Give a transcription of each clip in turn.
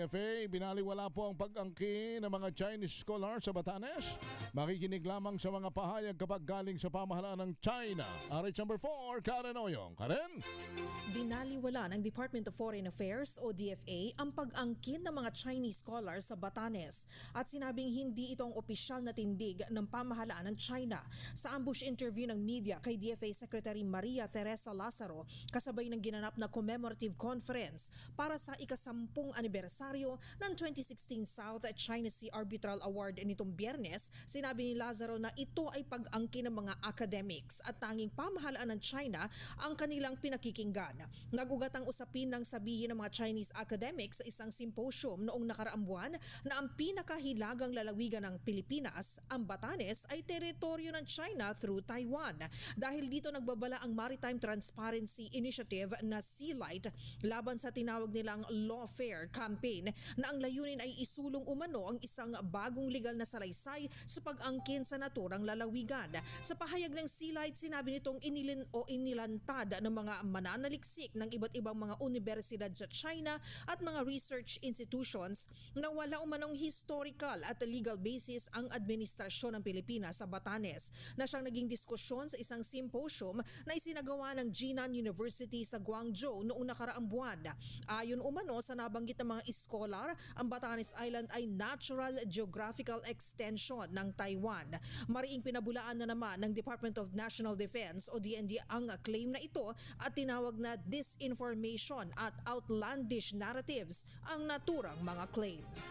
DFA, binaliwala po ang pag-angkin ng mga Chinese scholars sa Batanes. Makikinig lamang sa mga pahayag kapag galing sa pamahalaan ng China. RH number 4, Karen Oyong. Karen? Binaliwala ng Department of Foreign Affairs o DFA ang pag-angkin ng mga Chinese scholars sa Batanes at sinabing hindi ito ang opisyal na tindig ng pamahalaan ng China. Sa ambush interview ng media kay DFA Secretary Maria Teresa Lazaro kasabay ng ginanap na commemorative conference para sa ika-10 anibersaryo ng 2016 South China Sea Arbitral Award nitong Biyernes, sinabi ni Lazaro na ito ay pag-angkin ng mga academics at tanging pamahalaan ng China ang kanilang pinakikinggan. Nagugat ang usapin ng sabihin ng mga Chinese academics sa isang symposium noong nakaraang buwan na ang pinakahilagang lalawigan ng Pilipinas, ang Batanes, ay teritoryo ng China through Taiwan. Dahil dito nagbabala ang Maritime Transparency Initiative na Sea Light laban sa tinawag nilang lawfare campaign na ang layunin ay isulong umano ang isang bagong legal na salaysay sa pag-angkin sa naturang lalawigan. Sa pahayag ng Sea Light, sinabi nitong inilantad ng mga mananaliksik ng iba't ibang mga universidad sa China at mga research institutions na wala umanong historical at legal basis ang administrasyon ng Pilipinas sa Batanes, na siyang naging diskusyon sa isang symposium na isinagawa ng Jinan University sa Guangzhou noong nakaraang buwan. Ayon umano sa nabanggit ng mga scholar, ang Batanes Island ay natural geographical extension ng Taiwan. Mariing pinabulaan na naman ng Department of National Defense o DND ang claim na ito at tinawag na disinformation at outlandish narratives ang naturang mga claims.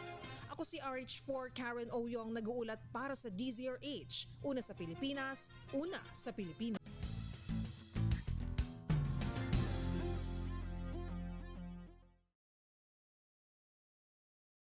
Ako si RH4 Karen Oyong, nag-uulat para sa DZRH. Una sa Pilipinas, una sa Pilipinas.